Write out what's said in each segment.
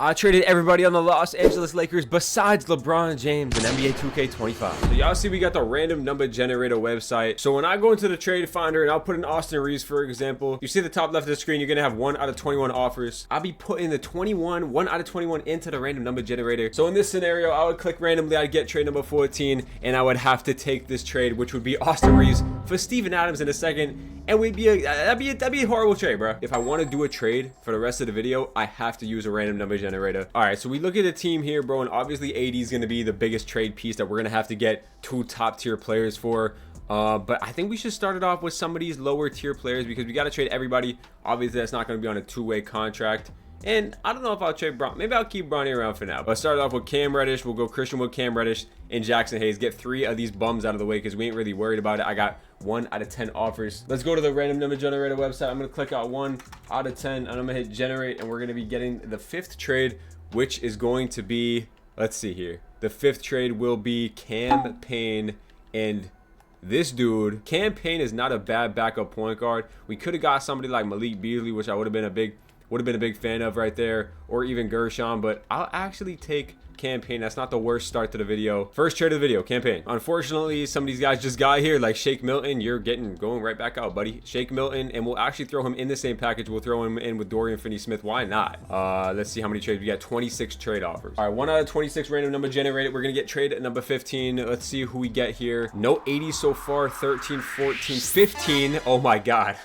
I traded everybody on the Los Angeles Lakers besides LeBron James and NBA 2K25. So y'all see we got the random number generator website. So when I go into the trade finder and I'll put in Austin Reeves, for example, you see the top left of the screen, you're gonna have 1 out of 21 offers. I'll be putting the 1 out of 21 into the random number generator. So in this scenario, I would click randomly, I'd get trade number 14, and I would have to take this trade, which would be Austin Reeves for Steven Adams in a second. And that'd be a horrible trade, bro. If I want to do a trade for the rest of the video, I have to use a random number generator. All right, so we look at the team here, bro, and obviously AD is going to be the biggest trade piece that we're going to have to get 2 top tier players for. But I think we should start it off with some of these lower tier players because we got to trade everybody. Obviously, that's not going to be on a 2-way contract. And I don't know if I'll trade Bron. Maybe I'll keep Bronny around for now. But start off with Cam Reddish. We'll go Christian Wood, Cam Reddish, and Jackson Hayes. Get 3 of these bums out of the way because we ain't really worried about it. I got 1 out of 10 offers. Let's go to the random number generator website. I'm going to click out 1 out of 10 and I'm going to hit generate. And we're going to be getting the 5th trade, which is going to be, let's see here. The 5th trade will be Cam Payne and this dude. Cam Payne is not a bad backup point guard. We could have got somebody like Malik Beasley, which I would have been a big fan of right there, or even Gershon, but I'll actually take Cam Payne. That's not the worst start to the video. First trade of the video, Cam Payne. Unfortunately, some of these guys just got here, like Shake Milton. You're going right back out, buddy. Shake Milton, and we'll actually throw him in the same package. We'll throw him in with Dorian Finney-Smith. Why not? Let's see how many trades we got. 26 trade offers. All right, 1 out of 26 random number generated. We're gonna get trade at number 15. Let's see who we get here. No 80s so far. 13, 14, 15. Oh my God.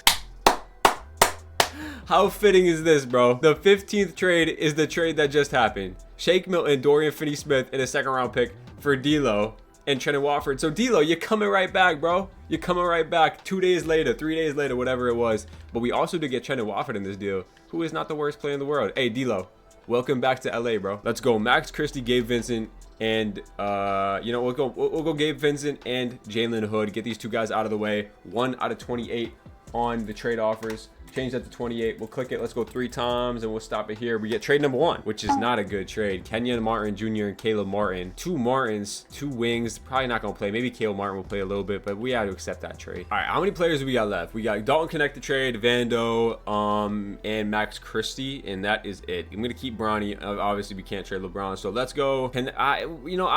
How fitting is this, bro? The 15th trade is the trade that just happened. Shake Milton, Dorian Finney-Smith, and a 2nd round pick for D'Lo and Trendon Watford. So D'Lo, you're coming right back, bro. You're coming right back 2 days later, 3 days later, whatever it was. But we also did get Trendon Watford in this deal, who is not the worst player in the world. Hey, D'Lo, welcome back to LA, bro. Let's go. Max Christie, Gabe Vincent, and we'll go Gabe Vincent and Jalen Hood. Get these 2 guys out of the way. 1 out of 28 on the trade offers. Change that to 28. We'll click it. Let's go 3 times and we'll stop it here. We get trade number 1, which is not a good trade. Kenyon Martin Jr. and Caleb Martin. 2 Martins, 2 wings. Probably not going to play. Maybe Caleb Martin will play a little bit, but we had to accept that trade. All right, how many players do we got left? We got Dalton Connect the trade, Vando, and Max Christie, and that is it. I'm going to keep Bronny. Obviously, we can't trade LeBron, so let's go. And I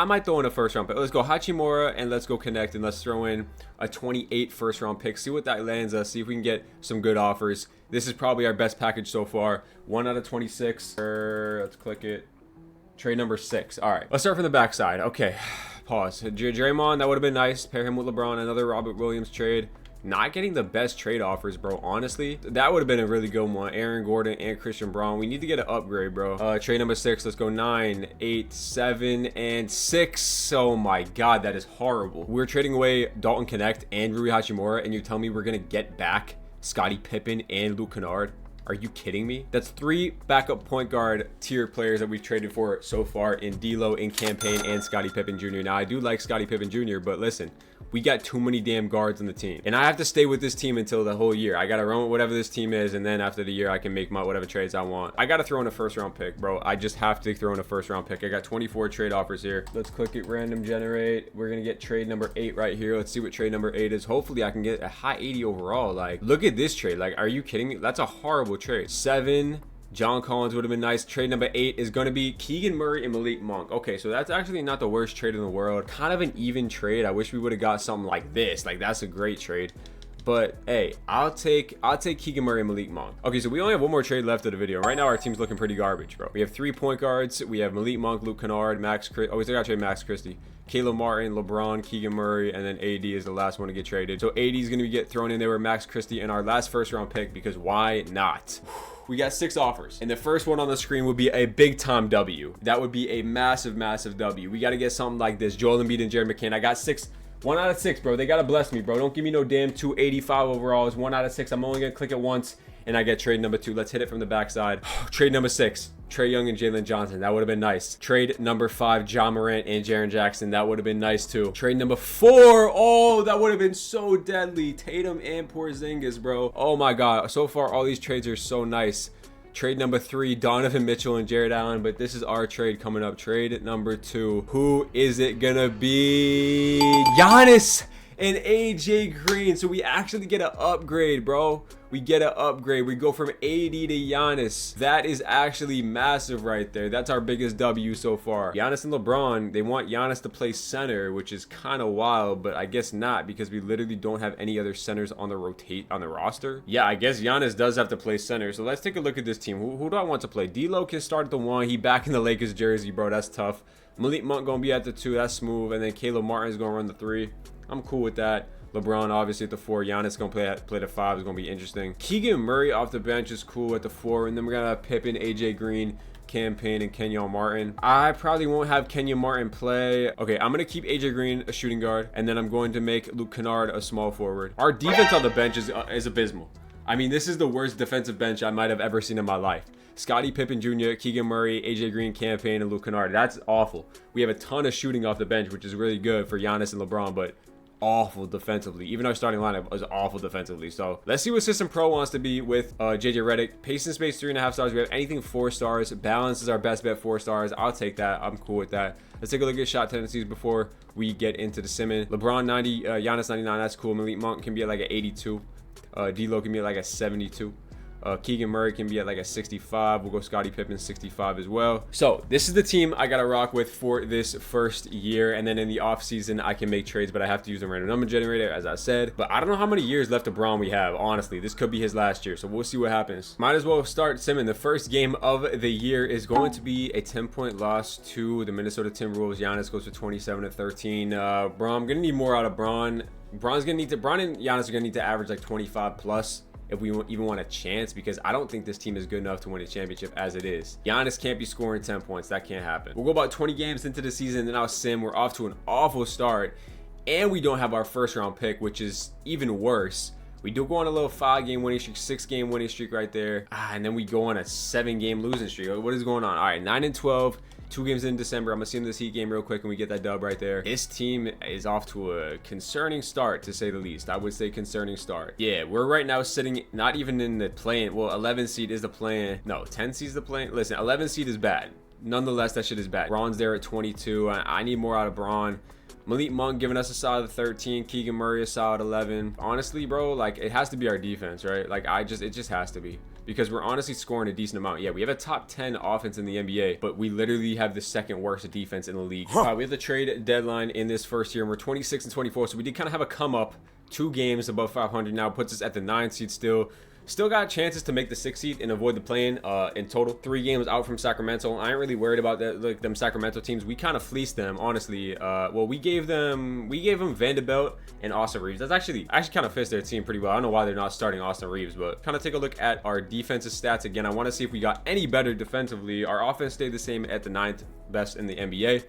might throw in a 1st round pick. Let's go Hachimura and let's go Connect, and let's throw in a 28 1st round pick. See what that lands us. See if we can get some good offers. This is probably our best package so far. 1 out of 26. Let's click it. Trade number 6. All right, let's start from the backside. Okay, pause. Draymond, that would have been nice. Pair him with LeBron. Another Robert Williams trade. Not getting the best trade offers, bro. Honestly, that would have been a really good one. Aaron Gordon and Christian Braun. We need to get an upgrade, bro. Trade number 6. Let's go 9, 8, 7, and 6. Oh my God, that is horrible. We're trading away Dalton Connect and Rui Hachimura, and you tell me we're gonna get back Scottie Pippen and Luke Kennard? Are you kidding me? That's 3 backup point guard tier players that we've traded for so far in D'Lo, in Cam Payne, and Scottie Pippen Jr. Now, I do like Scottie Pippen Jr., but listen, we got too many damn guards on the team. And I have to stay with this team until the whole year. I got to run with whatever this team is, and then after the year, I can make my whatever trades I want. I got to throw in a 1st round pick, bro. I just have to throw in a 1st round pick. I got 24 trade offers here. Let's click it, random generate. We're going to get trade number 8 right here. Let's see what trade number 8 is. Hopefully, I can get a high 80 overall. Like, look at this trade. Like, are you kidding me? That's a horrible trade. 7. John Collins would have been nice. Trade number 8 is going to be Keegan Murray and Malik Monk. Okay, so that's actually not the worst trade in the world. Kind of an even trade. I wish we would have got something like this. Like, that's a great trade. But hey, I'll take Keegan Murray and Malik Monk. Okay, so we only have 1 more trade left of the video. Right now, our team's looking pretty garbage, bro. We have 3 point guards. We have Malik Monk, Luke Kennard, Max Christie. Oh, we still got to trade Max Christie. Caleb Martin, LeBron, Keegan Murray, and then AD is the last one to get traded. So AD is going to get thrown in there with Max Christie and our last 1st round pick because why not? We got 6 offers, and the first one on the screen would be a big time W. That would be a massive, massive W. We got to get something like this. Joel Embiid and Jared McCann. I got 6. 1 out of 6, bro. They got to bless me, bro. Don't give me no damn 285 overalls. 1 out of 6. I'm only going to click it once, and I get trade number 2. Let's hit it from the backside. Trade number 6. Trae Young and Jalen Johnson. That would have been nice. Trade number 5. Ja Morant and Jaren Jackson. That would have been nice too. Trade number 4. Oh, that would have been so deadly. Tatum and Porzingis, bro. Oh my God. So far, all these trades are so nice. Trade number 3, Donovan Mitchell and Jared Allen. But this is our trade coming up. Trade number 2. Who is it gonna be? Giannis and AJ Green. So we actually get an upgrade, bro. We get an upgrade. We go from AD to Giannis. That is actually massive right there. That's our biggest W so far. Giannis and LeBron, they want Giannis to play center, which is kind of wild, but I guess not, because we literally don't have any other centers on the roster. Yeah, I guess Giannis does have to play center. So let's take a look at this team. Who do I want to play? D'Lo can start at the 1. He back in the Lakers jersey, bro. That's tough. Malik Monk gonna be at the 2. That's smooth. And then Caleb Martin's gonna run the 3. I'm cool with that. LeBron obviously at the 4. Giannis gonna play the 5. It's gonna be interesting. Keegan Murray off the bench is cool at the 4. And then we're gonna have Pippen, AJ Green, Campaign, and Kenyon Martin. I probably won't have Kenyon Martin play. Okay, I'm gonna keep AJ Green a shooting guard, and then I'm going to make Luke Kennard a small forward. Our defense on the bench is abysmal. I mean, this is the worst defensive bench I might have ever seen in my life. Scottie Pippen Jr., Keegan Murray, AJ Green, Campaign, and Luke Kennard. That's awful. We have a ton of shooting off the bench, which is really good for Giannis and LeBron, but awful defensively. Even our starting lineup was awful defensively. So let's see what System Pro wants to be with JJ Redick. Pace and space 3.5 stars. We have anything 4 stars. Balance is our best bet, 4 stars. I'll take that. I'm cool with that. Let's take a look at shot tendencies before we get into the simming. LeBron 90, Giannis 99. That's cool. Malik Monk can be at like an 82. D'Lo can be at like a 72. Keegan Murray can be at like a 65. We'll go Scottie Pippen 65 as well. So this is the team I gotta rock with for this first year, and then in the off season I can make trades, but I have to use a random number generator, as I said. But I don't know how many years left of Braun we have. Honestly, this could be his last year, so we'll see what happens. Might as well start simming. The first game of the year is going to be a 10-point loss to the Minnesota Timberwolves. Giannis goes for 27 to 13. Braun, I'm gonna need more out of Braun. Braun and Giannis are gonna need to average like 25 plus if we even want a chance, because I don't think this team is good enough to win a championship as it is. Giannis can't be scoring 10 points. That can't happen. We'll go about 20 games into the season, and then I'll sim. We're off to an awful start, and we don't have our first round pick, which is even worse. We do go on a little 5-game winning streak, 6-game winning streak right there. And then we go on a 7-game losing streak. What is going on? All right, 9 and 12. 2 games in December. I'm gonna sim this Heat game real quick and we get that dub right there. This team is off to a concerning start, to say the least. I would say concerning start. Yeah, we're right now sitting not even in the play-in. Well, 11 seed is the play-in. No, 10 seed is the play-in. Listen, 11 seed is bad. Nonetheless, that shit is bad. Braun's there at 22. I need more out of Braun. Malik Monk giving us a solid 13. Keegan Murray a solid 11. Honestly, bro, like, it has to be our defense, right? Like, it just has to be, because we're honestly scoring a decent amount. Yeah, we have a top 10 offense in the NBA, but we literally have the second worst defense in the league. We have the trade deadline in this first year, and we're 26 and 24, so we did kind of have a come up. 2 games above 500 now, puts us at the 9 seed still. Still got chances to make the 6th seed and avoid the play-in. In total, 3 games out from Sacramento. I ain't really worried about that, like them Sacramento teams. We kind of fleeced them, honestly. Well, we gave them Vanderbilt and Austin Reeves. That's actually kind of fits their team pretty well. I don't know why they're not starting Austin Reeves, but kind of take a look at our defensive stats again. I want to see if we got any better defensively. Our offense stayed the same at the 9th best in the NBA.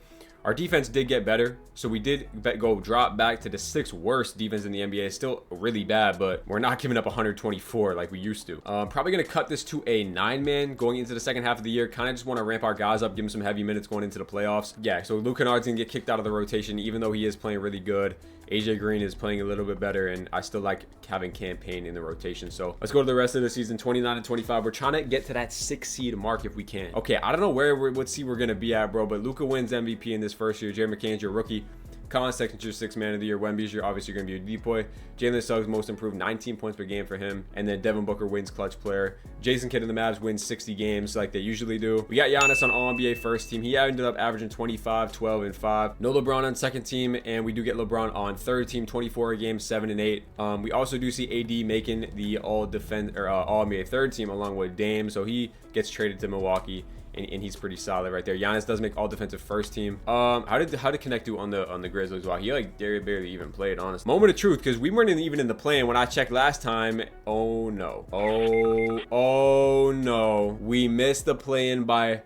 Our defense did get better, so we did drop back to the 6th worst defense in the NBA. Still really bad, but we're not giving up 124 like we used to. Probably going to cut this to a 9-man going into the second half of the year. Kind of just want to ramp our guys up, give them some heavy minutes going into the playoffs. Yeah, so Luke Kennard's going to get kicked out of the rotation, even though he is playing really good. AJ Green is playing a little bit better, and I still like having Campaign in the rotation. So let's go to the rest of the season. 29 and 25. We're trying to get to that 6th seed mark if we can. Okay, I don't know what seed we're gonna be at, bro, but Luka wins MVP in this first year. Jerry McCain's your rookie. Colin Sexton's your 6th man of the year. Wemby's obviously going to be a depoy. Jalen Suggs most improved, 19 points per game for him. And then Devin Booker wins clutch player. Jason Kidd and the Mavs wins 60 games like they usually do. We got Giannis on All-NBA first team. He ended up averaging 25, 12, and 5. No LeBron on second team, and we do get LeBron on third team, 24 a game, 7 and 8. We also do see AD making the All-NBA third team along with Dame, so he gets traded to Milwaukee. And he's pretty solid right there. Giannis does make all defensive first team. How did Connect do on the Grizzlies? Wow, he like barely even played, honestly. Moment of truth, because we weren't even in the play-in when I checked last time. Oh no. Oh no. We missed the play-in by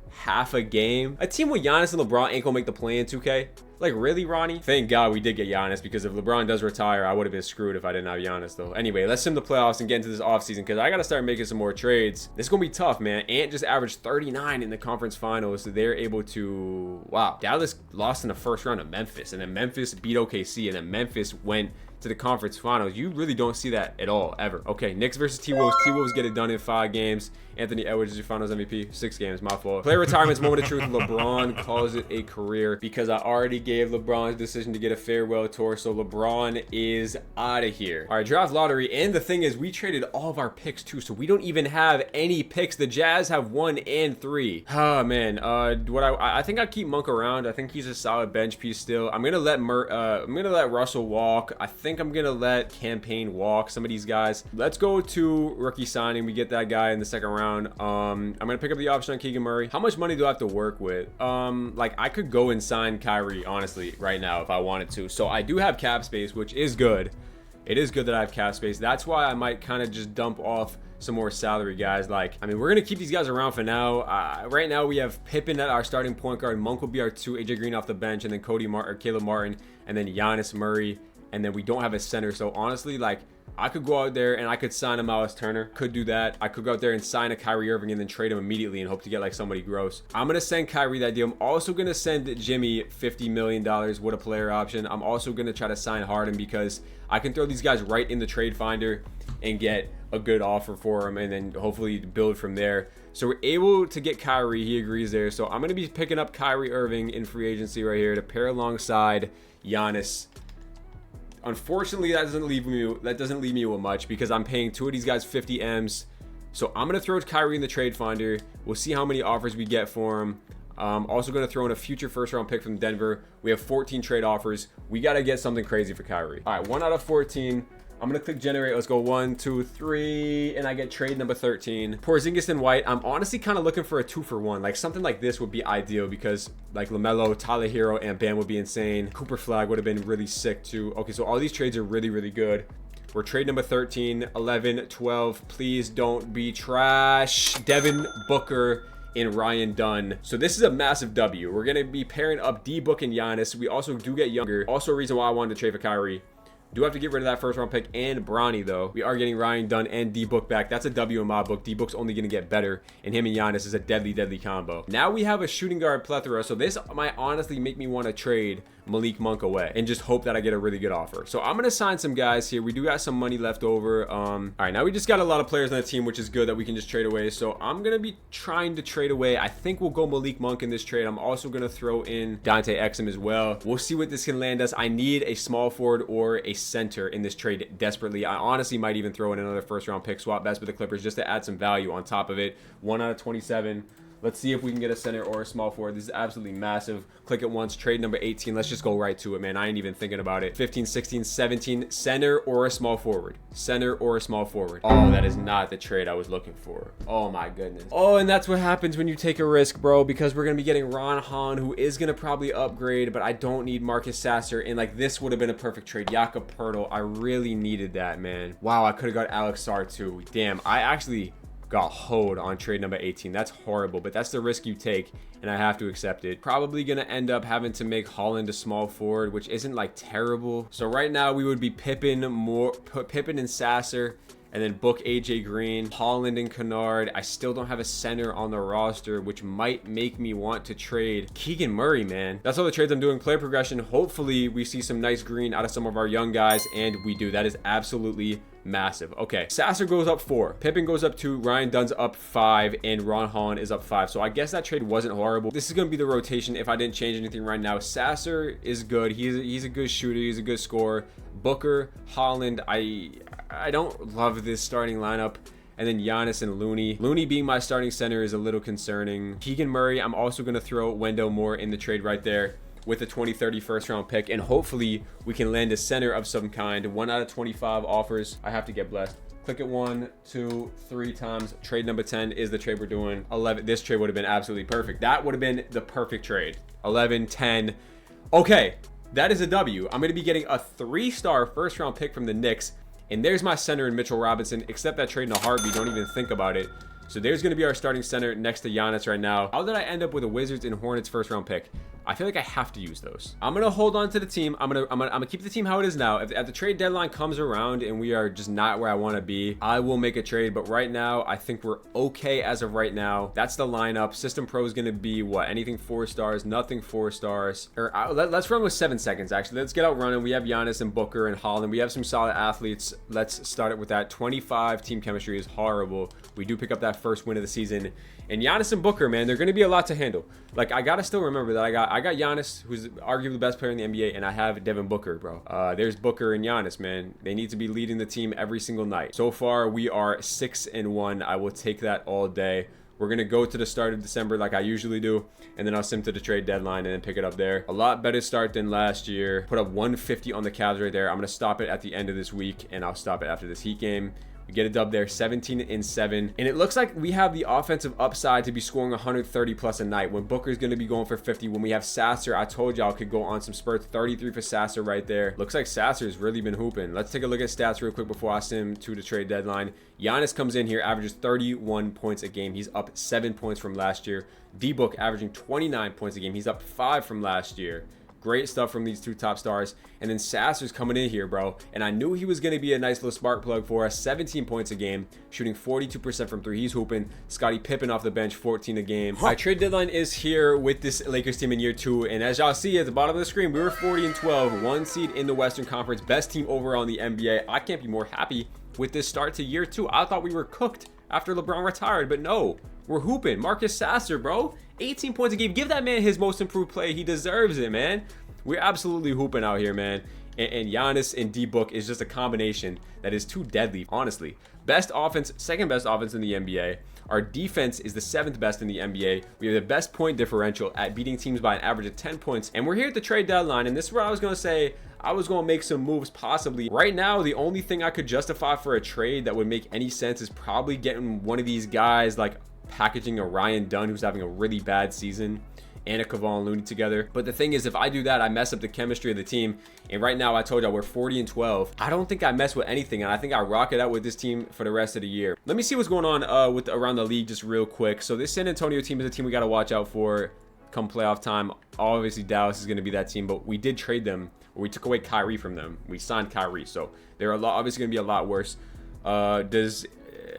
half a game. A team with Giannis and LeBron ain't gonna make the play-in, 2K. Like, really, Ronnie? Thank God we did get Giannis, because if LeBron does retire, I would have been screwed if I didn't have Giannis, though. Anyway, let's sim the playoffs and get into this offseason, because I got to start making some more trades. This is going to be tough, man. Ant just averaged 39 in the conference finals, so they're able to... Wow. Dallas lost in the first round of Memphis, and then Memphis beat OKC, and then Memphis went to the conference finals. You really don't see that at all, ever. Okay, Knicks versus T-Wolves. T-Wolves get it done in 5 games. Anthony Edwards is your finals MVP. 6 games, my fault. Player retirements, moment of truth. LeBron calls it a career because I already gave LeBron's decision to get a farewell tour. So LeBron is out of here. All right, draft lottery. And the thing is, we traded all of our picks too. So we don't even have any picks. The Jazz have 1 and 3. Oh, man. I think I keep Monk around. I think he's a solid bench piece still. I'm going to let Russell walk. I think I'm going to let Campaign walk. Some of these guys. Let's go to rookie signing. We get that guy in the second round. I'm gonna pick up the option on Keegan Murray. How much money do I have to work with? Like I could go and sign Kyrie honestly right now if I wanted to. So I do have cap space, which is good. It is good that I have cap space. That's why I might kind of just dump off some more salary guys. Like, I mean, we're gonna keep these guys around for now. Right now we have Pippen at our starting point guard. Monk will be our 2. AJ Green off the bench, and then Caleb Martin, and then Giannis Murray, and then we don't have a center. So honestly, like, I could go out there and I could sign a Miles Turner. Could do that. I could go out there and sign a Kyrie Irving and then trade him immediately and hope to get like somebody gross. I'm going to send Kyrie that deal. I'm also going to send Jimmy $50 million with a player option. I'm also going to try to sign Harden because I can throw these guys right in the trade finder and get a good offer for him and then hopefully build from there. So we're able to get Kyrie. He agrees there. So I'm going to be picking up Kyrie Irving in free agency right here to pair alongside Giannis. Unfortunately, that doesn't leave me with much because I'm paying 2 of these guys 50 M's. So I'm gonna throw Kyrie in the trade finder. We'll see how many offers we get for him. Also gonna throw in a future first round pick from Denver. We have 14 trade offers. We gotta get something crazy for Kyrie. All right, 1 out of 14. I'm gonna click generate. Let's go 1, 2, 3, and I get trade number 13. Porzingis and White. I'm honestly kind of looking for a 2-for-1. Like something like this would be ideal because like LaMelo, Tyler Hero, and Bam would be insane. Cooper Flag would have been really sick too. Okay, so all these trades are really, really good. We're trade number 13, 11, 12. Please don't be trash. Devin Booker and Ryan Dunn. So this is a massive W. We're gonna be pairing up D-Book and Giannis. We also do get younger. Also a reason why I wanted to trade for Kyrie. Do have to get rid of that first round pick and Bronny though. We are getting Ryan Dunn and D-Book back. That's a W in my book. D-Book's only going to get better, and him and Giannis is a deadly, deadly combo. Now we have a shooting guard plethora, so this might honestly make me want to trade Malik Monk away and just hope that I get a really good offer. So I'm going to sign some guys here. We do got some money left over. All right, now we just got a lot of players on the team, which is good that we can just trade away. So I'm going to be trying to trade away. I think we'll go Malik Monk in this trade. I'm also going to throw in Dante Exum as well. We'll see what this can land us. I need a small forward or a center in this trade desperately. I honestly might even throw in another first round pick, swap best with the Clippers just to add some value on top of it. 1 out of 27. Let's see if we can get a center or a small forward. This is absolutely massive. Click it once. Trade number 18. Let's just go right to it, man. I ain't even thinking about it. 15, 16, 17. Center or a small forward. Center or a small forward. Oh, that is not the trade I was looking for. Oh, my goodness. Oh, and that's what happens when you take a risk, bro, because we're going to be getting Ron Hahn, who is going to probably upgrade, but I don't need Marcus Sasser. And, like, this would have been a perfect trade. Jakob Poeltl. I really needed that, man. Wow, I could have got Alex Sarr, too. Damn, I actually got hoed on trade number 18. That's horrible, but that's the risk you take, and I have to accept it. Probably gonna end up having to make Holland a small forward, which isn't like terrible. So right now we would be Pippen and Sasser, and then Book AJ Green, Holland and Kennard. I still don't have a center on the roster, which might make me want to trade Keegan Murray, man. That's all the trades I'm doing. Player progression. Hopefully we see some nice green out of some of our young guys, and we do. That is absolutely massive. Okay, Sasser goes up 4, Pippen goes up 2, Ryan Dunn's up 5, and Ron Holland is up 5. So I guess that trade wasn't horrible. This is going to be the rotation if I didn't change anything right now. Sasser is good. He's a good shooter. He's a good scorer. Booker, Holland, I don't love this starting lineup. And then Giannis and Looney. Looney being my starting center is a little concerning. Keegan Murray, I'm also going to throw Wendell Moore in the trade right there with a 2030 first round pick, and hopefully we can land a center of some kind. 1 out of 25 offers. I have to get blessed. Click it 1, 2, 3 times. Trade number 10 is the trade we're doing. 11. This trade would have been absolutely perfect. That would have been the perfect trade. 11, 10. Okay, that is a W. I'm going to be getting a 3-star first round pick from the Knicks, and there's my center in Mitchell Robinson. Accept that trade in a heartbeat. Don't even think about it. So there's going to be our starting center next to Giannis right now. How did I end up with a Wizards and Hornets first round pick? I feel like I have to use those. I'm gonna hold on to the team. I'm gonna keep the team how it is now. If the trade deadline comes around and we are just not where I want to be, I will make a trade. But right now, I think we're okay as of right now. That's the lineup. System Pro is gonna be what? Anything 4 stars, nothing 4 stars. Or let's run with 7 seconds. Actually, let's get out running. We have Giannis and Booker and Holland. We have some solid athletes. Let's start it with that. 25 team chemistry is horrible. We do pick up that first win of the season. And Giannis and Booker, man, they're gonna be a lot to handle. Like, I gotta still remember that I got Giannis, who's arguably the best player in the NBA, and I have Devin Booker, bro. There's Booker and Giannis, man. They need to be leading the team every single night. So far, we are 6-1. I will take that all day. We're going to go to the start of December like I usually do, and then I'll sim to the trade deadline and then pick it up there. A lot better start than last year. Put up 150 on the Cavs right there. I'm going to stop it at the end of this week, and I'll stop it after this Heat game. We get a dub there, 17-7. And it looks like we have the offensive upside to be scoring 130 plus a night when Booker's going to be going for 50. When we have Sasser, I told y'all could go on some spurts. 33 for Sasser right there. Looks like Sasser's really been hooping. Let's take a look at stats real quick before I sim to the trade deadline. Giannis comes in here, averages 31 points a game. He's up 7 points from last year. D-Book averaging 29 points a game. He's up 5 from last year. Great stuff from these two top stars. And then Sasser's coming in here, bro. And I knew he was going to be a nice little spark plug for us. 17 points a game, shooting 42% from 3. He's hooping. Scottie Pippen off the bench, 14 a game. My trade deadline is here with this Lakers team in year 2. And as y'all see at the bottom of the screen, we were 40-12, 1 seed in the Western Conference, best team overall in the NBA. I can't be more happy with this start to year 2. I thought we were cooked after LeBron retired, but no. We're hooping. Marcus Sasser, bro. 18 points a game. Give that man his most improved play. He deserves it, man. We're absolutely hooping out here, man. And Giannis and D-Book is just a combination that is too deadly, honestly. Best offense, second best offense in the NBA. Our defense is the 7th best in the NBA. We have the best point differential at beating teams by an average of 10 points. And we're here at the trade deadline. And this is where I was going to say, I was going to make some moves possibly. Right now, the only thing I could justify for a trade that would make any sense is probably getting one of these guys, like packaging a Ryan Dunn who's having a really bad season and a Kevon Looney together. But the thing is, if I do that, I mess up the chemistry of the team. And right now, I told y'all we're 40-12. I don't think I mess with anything, and I think I rock it out with this team for the rest of the year. Let me see what's going on with around the league just real quick. So this San Antonio team is a team we got to watch out for come playoff time. Obviously, Dallas is going to be that team, but we did trade them. Or we took away Kyrie from them. We signed Kyrie, so they're obviously going to be a lot worse. Does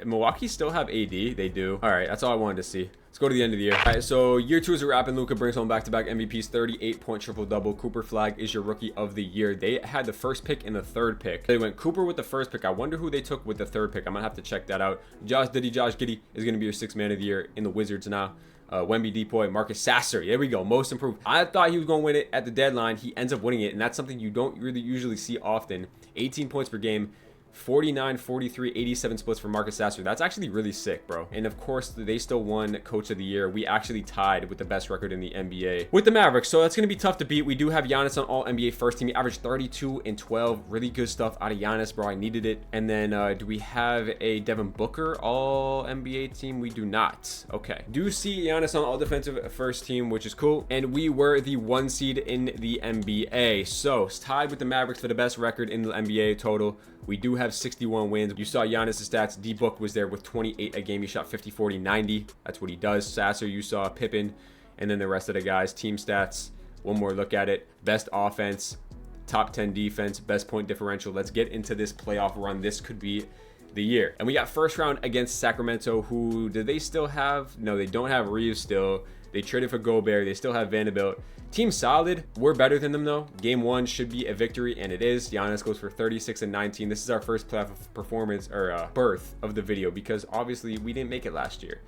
Milwaukee still have AD? They do. All right, that's all I wanted to see. Let's go to the end of the year. All right, so year 2 is a wrap, and Luka brings home back-to-back MVPs, 38-point triple-double. Cooper Flag is your rookie of the year. They had the first pick and the 3rd pick. They went Cooper with the 1st pick. I wonder who they took with the 3rd pick. I'm gonna have to check that out. Josh Giddey is gonna be your 6th man of the year in the Wizards now. Wemby Depoy, Marcus Sasser. There we go. Most improved. I thought he was going to win it at the deadline. He ends up winning it, and that's something you don't really usually see often. 18 points per game. 49, 43, 87 splits for Marcus Sasser. That's actually really sick, bro. And of course, they still won Coach of the Year. We actually tied with the best record in the NBA with the Mavericks. So that's going to be tough to beat. We do have Giannis on all NBA first team. He averaged 32 and 12. Really good stuff out of Giannis, bro. I needed it. And then do we have a Devin Booker all NBA team? We do not. Okay. Do see Giannis on all defensive first team, which is cool. And we were the 1 seed in the NBA. So it's tied with the Mavericks for the best record in the NBA total. We do have 61 wins. You saw Giannis' stats. D-Book was there with 28 a game. He shot 50, 40, 90. That's what he does. Sasser, you saw Pippen. And then the rest of the guys. Team stats. One more look at it. Best offense. Top 10 defense. Best point differential. Let's get into this playoff run. This could be the year. And we got first round against Sacramento, who, do they still have? No, they don't have Reeves still. They traded for Gobert. They still have Vanderbilt. Team solid. We're better than them though. Game 1 should be a victory, and it is. Giannis goes for 36 and 19. This is our first playoff performance or birth of the video, because obviously we didn't make it last year.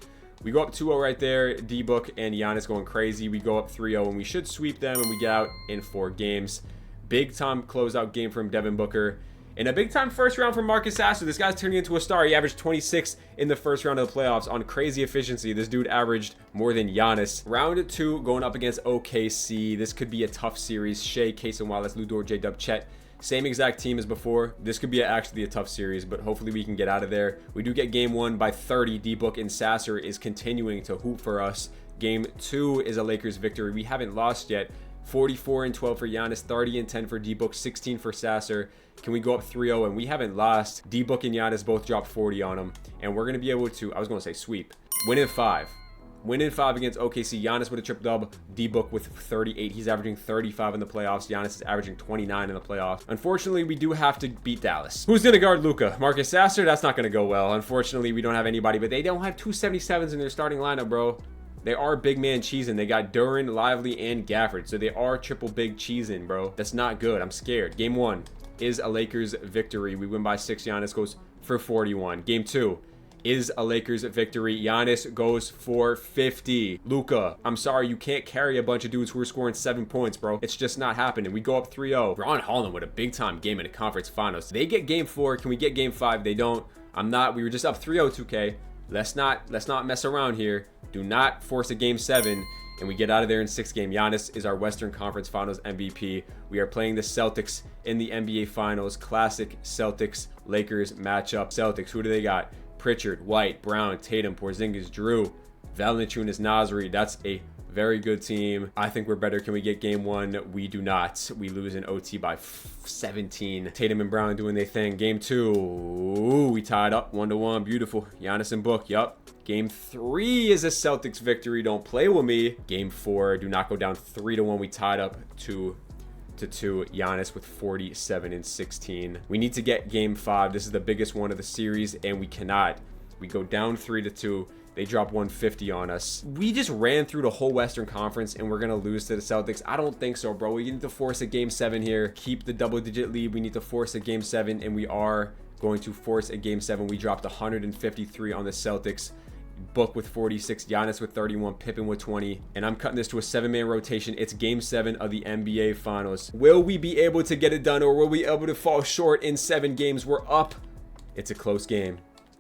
We go up 2-0 right there. D-Book and Giannis going crazy. We go up 3-0, and we should sweep them, and we get out in 4 games. Big time closeout game from Devin Booker. And a big time first round from Marcus Sasser. This guy's turning into a star. He averaged 26 in the first round of the playoffs on crazy efficiency. This dude averaged more than Giannis. Round 2 going up against OKC. This could be a tough series. Shea, Cason Wallace, Ludor, J-Dub, Chet. Same exact team as before. This could be actually a tough series, but hopefully we can get out of there. We do get game 1 by 30. D-Book and Sasser is continuing to hoop for us. Game 2 is a Lakers victory. We haven't lost yet. 44 and 12 for Giannis, 30 and 10 for D-Book, 16 for Sasser. Can we go up 3-0? And we haven't lost. D-Book and Giannis both dropped 40 on them. And we're going to be able to, I was going to say sweep, win in 5. Win in 5 against OKC. Giannis with a triple double. D-Book with 38. He's averaging 35 in the playoffs. Giannis is averaging 29 in the playoffs. Unfortunately, we do have to beat Dallas. Who's going to guard Luka? Marcus Sasser? That's not going to go well. Unfortunately, we don't have anybody, but they don't have 277s in their starting lineup, bro. They are big man cheesing. They got Duran, Lively, and Gafford. So they are triple big cheesing, bro. That's not good. I'm scared. Game 1 is a Lakers victory. We win by 6. Giannis goes for 41. Game 2 is a Lakers victory. Giannis goes for 50. Luka, I'm sorry, you can't carry a bunch of dudes who are scoring 7 points, bro. It's just not happening. We go up 3-0. Ron Holland with a big time game in the conference finals. They get game 4. Can we get game 5? They don't. We were just up 3-0 2K. Let's not mess around here. Do not force a game 7. And we get out of there in 6 game. Giannis is our Western Conference Finals MVP. We are playing the Celtics in the NBA Finals. Classic Celtics-Lakers matchup. Celtics, who do they got? Pritchard, White, Brown, Tatum, Porzingis, Drew, Valanciunas, Nasri. That's a very good team. I think we're better. Can we get game 1? We do not. We lose in OT by 17. Tatum and Brown doing their thing. Game 2, ooh, we tied up 1-1. Beautiful. Giannis and Book. Yup. Game 3 is a Celtics victory. Don't play with me. Game 4, do not go down 3-1. We tied up 2-2. Giannis with 47 and 16. We need to get game 5. This is the biggest one of the series, and we cannot. We go down 3-2. They drop 150 on us. We just ran through the whole Western Conference, and we're gonna lose to the Celtics. I don't think so, bro. We need to force a game 7 here. Keep the double-digit lead. We need to force a game 7, and we are going to force a game 7. We dropped 153 on the Celtics. Book with 46, Giannis with 31, Pippen with 20, and I'm cutting this to a 7-man rotation. It's game 7 of the NBA Finals. Will we be able to get it done, or will we be able to fall short in 7 games? We're up. It's a close game.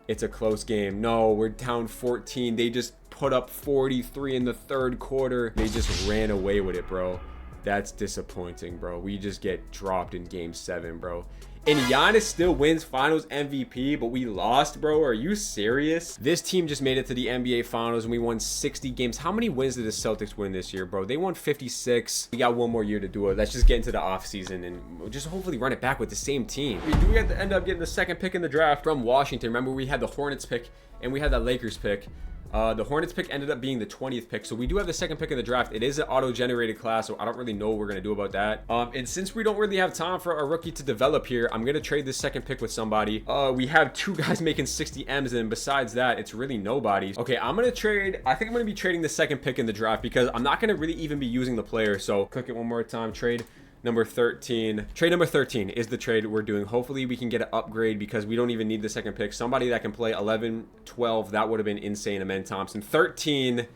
It's a close game. No, we're down 14. They just put up 43 in the 3rd quarter. They just ran away with it, bro. That's disappointing, bro. We just get dropped in game 7, bro. And Giannis still wins Finals MVP, but we lost, bro. Are you serious? This team just made it to the NBA Finals, and we won 60 games. How many wins did the Celtics win this year, bro? They won 56. We got 1 more year to do it. Let's just get into the offseason and we'll just hopefully run it back with the same team. We do have to end up getting the 2nd pick in the draft from Washington. Remember, we had the Hornets pick and we had that Lakers pick. The Hornets pick ended up being the 20th pick, so we do have the 2nd pick in the draft. It is an auto-generated class, so I don't really know what we're going to do about that. And since we don't really have time for a rookie to develop here, I'm going to trade this 2nd pick with somebody. We have 2 guys making 60 M's, and besides that, it's really nobody. Okay, I'm going to trade. I think I'm going to be trading the 2nd pick in the draft because I'm not going to really even be using the player. So click it one more time. Trade number 13. Trade number 13 is the trade we're doing. Hopefully we can get an upgrade because we don't even need the 2nd pick. Somebody that can play 11, 12, that would have been insane. Amen Thompson. 13.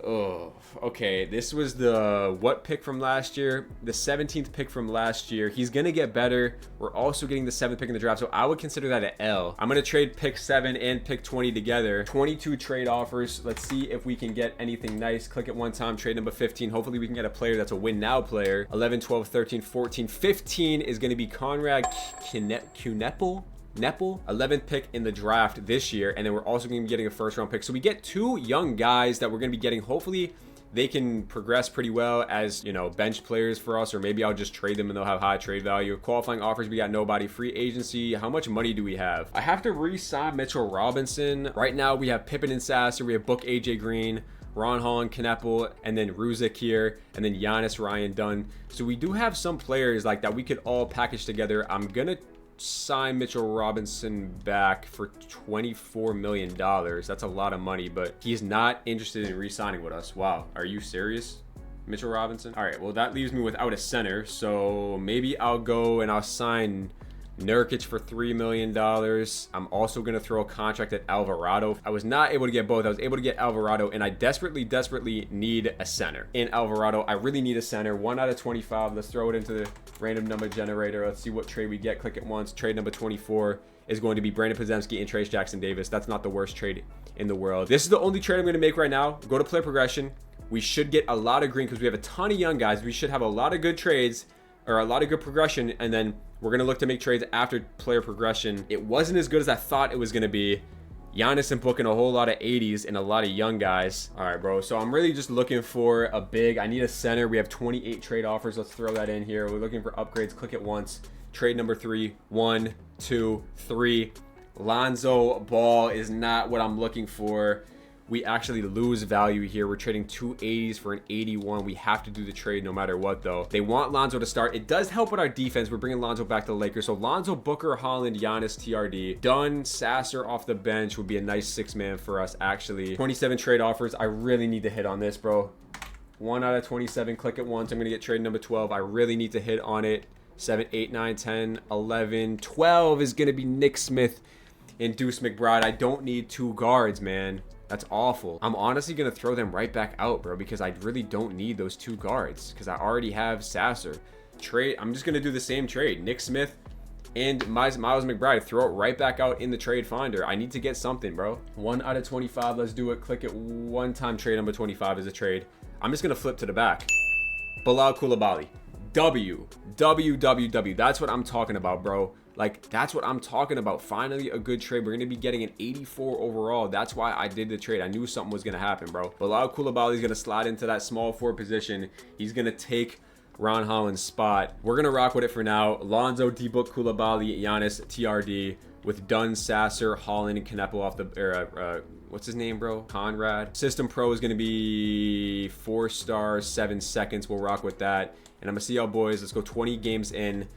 Oh, okay. This was the what pick from last year? The 17th pick from last year. He's going to get better. We're also getting the 7th pick in the draft, so I would consider that an L. I'm going to trade pick 7 and pick 20 together. 22 trade offers. Let's see if we can get anything nice. Click it one time. Trade number 15. Hopefully we can get a player that's a win now player. 11, 12, 13, 14, 15 is going to be Conrad Knepel. 11th pick in the draft this year, and then we're also going to be getting a 1st round pick. So we get 2 young guys that we're going to be getting. Hopefully they can progress pretty well as, you know, bench players for us, or maybe I'll just trade them and they'll have high trade value. Qualifying offers, we got nobody. Free agency, how much money do we have? I have to re-sign Mitchell Robinson. Right now we have Pippen and Sasser, we have Book, AJ Green, Ron Holland, Knepel, and then Ruzic here, and then Giannis, Ryan Dunn. So we do have some players like that we could all package together. I'm gonna sign Mitchell Robinson back for $24 million. That's a lot of money, but he's not interested in re-signing with us. Wow, are you serious, Mitchell Robinson? All right, well, that leaves me without a center, so maybe I'll go and I'll sign Nurkic for $3 million. I'm also going to throw a contract at Alvarado. I was not able to get both. I was able to get Alvarado, and I desperately need a center. In Alvarado, I really need a center. 1 out of 25. Let's throw it into the random number generator. Let's see what trade we get. Click it once. Trade number 24 is going to be Brandon Podziemski and Trace Jackson Davis. That's not the worst trade in the world. This is the only trade I'm going to make right now. Go to player progression. We should get a lot of green because we have a ton of young guys. We should have a lot of good trades, or a lot of good progression, and then we're going to look to make trades after player progression. It wasn't as good as I thought it was going to be. Giannis and Book and a whole lot of 80s and a lot of young guys. All right, bro. So I'm really just looking for a big. I need a center. We have 28 trade offers. Let's throw that in here. We're looking for upgrades. Click it once. Trade number 3. 1, 2, 3. Lonzo Ball is not what I'm looking for. we actually lose value here. We're trading 2 80s for an 81. We have to do the trade no matter what, though. They want Lonzo to start. It does help with our defense. We're bringing Lonzo back to the Lakers. So Lonzo, Booker, Holland, Giannis, TRD. Dunn, Sasser off the bench would be a nice 6-man for us, actually. 27 trade offers. I really need to hit on this, bro. 1 out of 27. Click it once. I'm going to get trade number 12. I really need to hit on it. 7, 8, 9, 10, 11, 12 is going to be Nick Smith and Deuce McBride. I don't need 2 guards, man. That's awful. I'm honestly going to throw them right back out, bro, because I really don't need those 2 guards because I already have Sasser. Trade. I'm just going to do the same trade. Nick Smith and Miles McBride. Throw it right back out in the trade finder. I need to get something, bro. 1 out of 25. Let's do it. Click it one time. Trade number 25 is a trade. I'm just going to flip to the back. Bilal Coulibaly. W. That's what I'm talking about, bro. Like, that's what I'm talking about. Finally, a good trade. We're going to be getting an 84 overall. That's why I did the trade. I knew something was going to happen, bro. Bilal Coulibaly is going to slide into that small forward position. He's going to take Ron Holland's spot. We're going to rock with it for now. Lonzo, D-Book, Coulibaly, Giannis, TRD with Dunn, Sasser, Holland, and Kneppel off the... what's his name, bro? Conrad. System Pro is going to be 4 stars, 7 seconds. We'll rock with that. And I'm going to see y'all boys. Let's go 20 games in.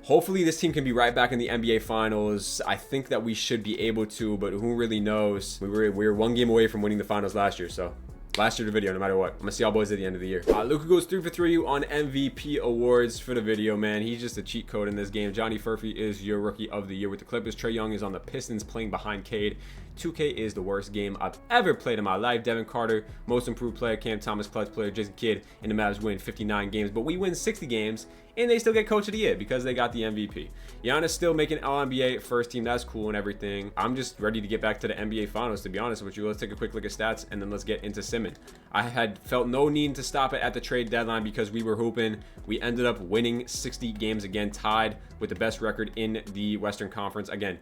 Hopefully this team can be right back in the NBA Finals. I think that we should be able to, but who really knows? We were 1 game away from winning the Finals last year, so last year the video, no matter what. I'm going to see y'all boys at the end of the year. Luka goes 3 for 3 on MVP awards for the video, man. He's just a cheat code in this game. Johnny Furphy is your Rookie of the Year with the Clippers. Trae Young is on the Pistons playing behind Cade. 2K is the worst game I've ever played in my life. Devin Carter, most improved player. Cam Thomas, clutch player. Jason Kidd and the Mavs win 59 games, but we win 60 games and they still get Coach of the Year because they got the MVP. Giannis still making All-NBA first team. That's cool and everything. I'm just ready to get back to the NBA Finals, to be honest with you. Let's take a quick look at stats and then let's get into Simmons. I had felt no need to stop it at the trade deadline because we were hooping. We ended up winning 60 games again, tied with the best record in the Western Conference. Again,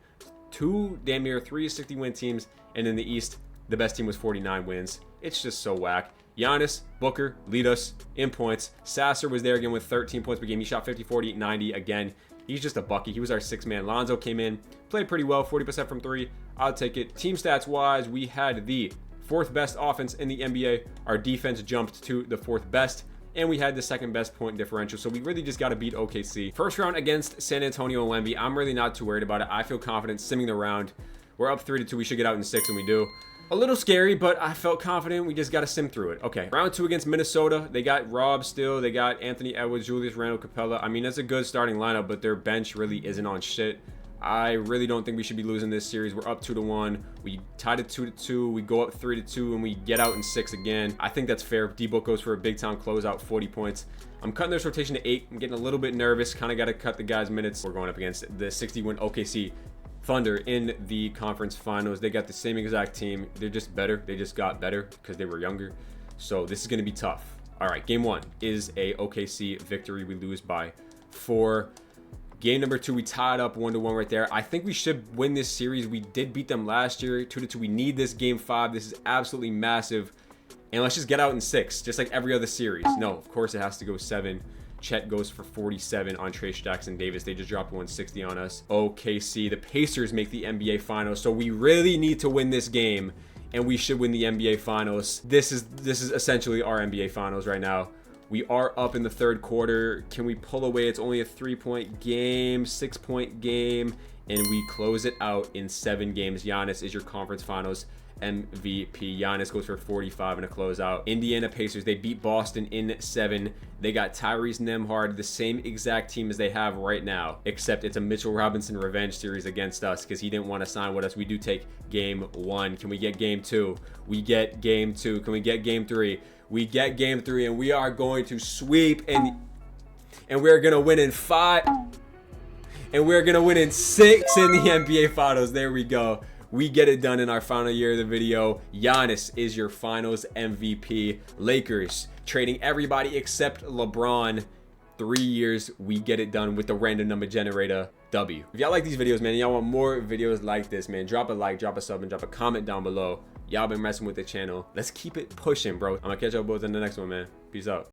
2 damn near 3 60-win teams, and in the East, the best team was 49 wins. It's just so whack. Giannis, Booker lead us in points. Sasser was there again with 13 points per game. He shot 50, 40, 90 again. He's just a bucket. He was our 6-man. Lonzo came in, played pretty well, 40% from 3. I'll take it. Team stats wise, we had the 4th best offense in the NBA. Our defense jumped to the 4th best. And we had the 2nd best point differential. So we really just got to beat OKC. First round against San Antonio and Wemby. I'm really not too worried about it. I feel confident simming the round. We're up 3-2. We should get out in 6, and we do. A little scary, but I felt confident. We just got to sim through it. Okay, round 2 against Minnesota. They got Rob still. They got Anthony Edwards, Julius Randle, Capella. I mean, that's a good starting lineup, but their bench really isn't on shit. I really don't think we should be losing this series. We're up 2-1. We tied it 2-2. We go up 3-2, and we get out in 6 again. I think that's fair. D-Book goes for a big time closeout, 40 points. I'm cutting this rotation to 8. I'm getting a little bit nervous. Kind of got to cut the guys' minutes. We're going up against the 60-win OKC Thunder in the conference finals. They got the same exact team. They're just better. They just got better because they were younger. So this is going to be tough. All right, game 1 is a OKC victory. We lose by 4. Game number 2, we tied up 1-1 right there. I think we should win this series. We did beat them last year, 2-2. We need this game 5. This is absolutely massive. And let's just get out in 6, just like every other series. No, of course it has to go 7. Chet goes for 47 on Trace Jackson Davis. They just dropped 160 on us. OKC, the Pacers make the NBA Finals. So we really need to win this game, and we should win the NBA Finals. This is essentially our NBA Finals right now. We are up in the 3rd quarter. Can we pull away? It's only a 3-point game, 6-point game, and we close it out in 7 games. Giannis is your conference finals MVP. Giannis goes for 45 in a closeout. Indiana Pacers, they beat Boston in 7. They got Tyrese Nembhard, the same exact team as they have right now, except it's a Mitchell Robinson revenge series against us because he didn't want to sign with us. We do take game 1. Can we get game 2? We get game 2. Can we get game 3? We get game 3, and we are going to sweep, and we're going to win in 5, and we're going to win in 6 in the NBA Finals. There we go. We get it done in our final year of the video. Giannis is your finals MVP. Lakers trading everybody except LeBron. 3 years, we get it done with the random number generator. W. If y'all like these videos, man, y'all want more videos like this, man, drop a like, drop a sub, and drop a comment down below. Y'all been messing with the channel. Let's keep it pushing, bro. I'm gonna catch y'all boys in the next one, man. Peace out.